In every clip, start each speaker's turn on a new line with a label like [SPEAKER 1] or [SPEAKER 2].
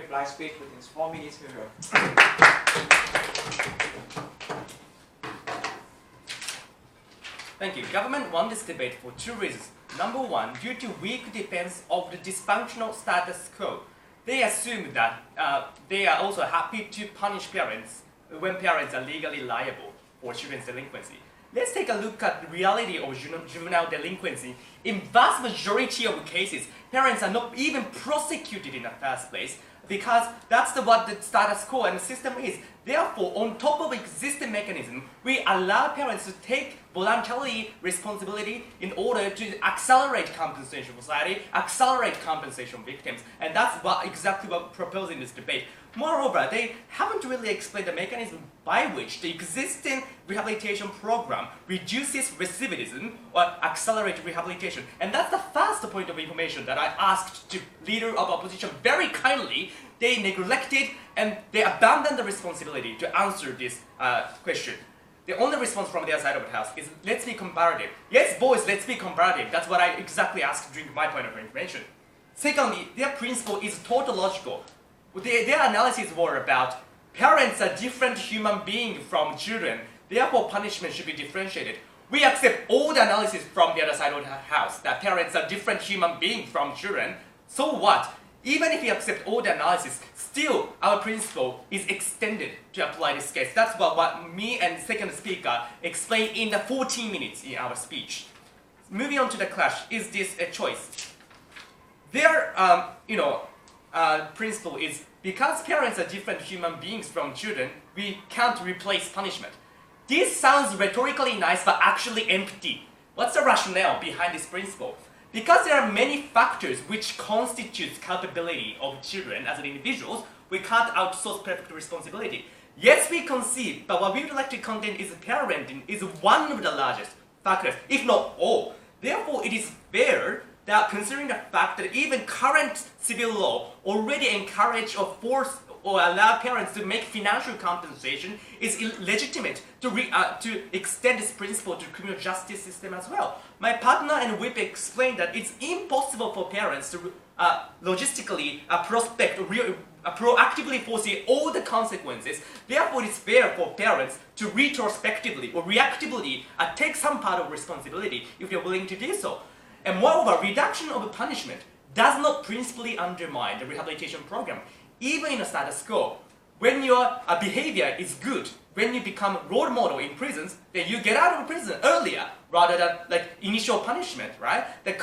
[SPEAKER 1] reply speech within 4 minutes period.
[SPEAKER 2] Thank you. Government won this debate for two reasons. Number one, due to weak defense of the dysfunctional status quo. They assume that they are also happy to punish parents when parents are legally liable for children's delinquency. Let's take a look at the reality of juvenile delinquency. In vast majority of cases, parents are not even prosecuted in the first place because that's what the status quo and the system is. Therefore, on top of existing mechanism, we allow parents to take voluntarily responsibility in order to accelerate compensation for society, accelerate compensation victims, and that's exactly what we're proposing in this debate. Moreover, they haven't really explained the mechanism by which the existing rehabilitation program reduces recidivism or accelerates rehabilitation. And that's the first point of information that I asked the leader of opposition very kindly. They neglected and they abandoned the responsibility to answer this question. The only response from their side of the house is, let's be comparative. Yes, boys, let's be comparative. That's what I exactly asked during my point of information. Secondly, their principle is tautological. Their analysis were about parents are different human beings from children, therefore punishment should be differentiated. We accept all the analysis from the other side of the house, that parents are different human beings from children. So what? Even if we accept all the analysis, still our principle is extended to apply this case. That's what me and second speaker explained in the 14 minutes in our speech. Moving on to the clash, is this a choice? Their principle is, because parents are different human beings from children, we can't replace punishment. This sounds rhetorically nice but actually empty. What's the rationale behind this principle? Because there are many factors which constitute culpability of children as individuals, we can't outsource perfect responsibility. Yes, we concede, but what we would like to contend is parenting is one of the largest factors, if not all. Therefore, it is fair that considering the fact that even current civil law already encourage or force or allow parents to make financial compensation is illegitimate to extend this principle to criminal justice system as well. My partner and whip explained that it's impossible for parents to logistically proactively foresee all the consequences. Therefore, it's fair for parents to retrospectively or reactively take some part of responsibility if they're willing to do so. And moreover, reduction of punishment does not principally undermine the rehabilitation program. Even in a status quo, when your behavior is good, when you become role model in prisons, then you get out of prison earlier rather than like initial punishment, right? The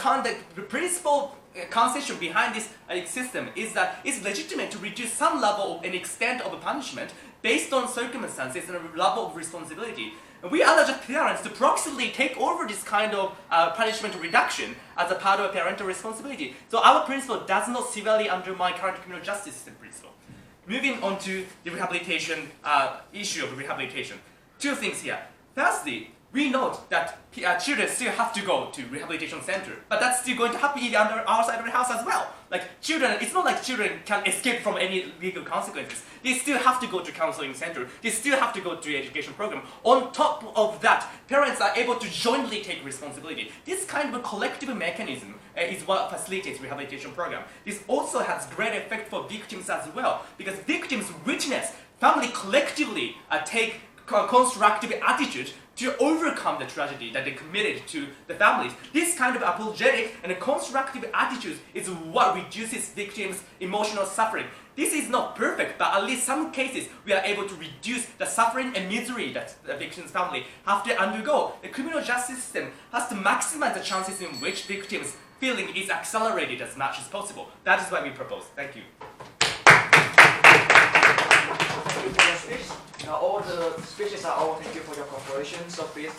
[SPEAKER 2] principal conception behind this system is that it's legitimate to reduce some level and extent of punishment based on circumstances and a level of responsibility. And we allow parents to proximally take over this kind of punishment reduction as a part of parental responsibility. So our principle does not severely undermine current criminal justice system principle. Moving on to the rehabilitation issue of rehabilitation. Two things here. Firstly, we note that children still have to go to rehabilitation center, but that's still going to happen under our side of the house as well. Like children, it's not like children can escape from any legal consequences. They still have to go to counseling center. They still have to go to the education program. On top of that, parents are able to jointly take responsibility. This kind of a collective mechanism is what facilitates rehabilitation program. This also has great effect for victims as well, because victims witness family collectively take constructive attitude to overcome the tragedy that they committed to the families. This kind of apologetic and constructive attitude is what reduces victims' emotional suffering. This is not perfect, but at least some cases we are able to reduce the suffering and misery that the victim's family have to undergo. The criminal justice system has to maximize the chances in which victims' feeling is accelerated as much as possible. That is what we propose. Thank you.
[SPEAKER 1] Now all the speeches are over. Thank you for your cooperation. So please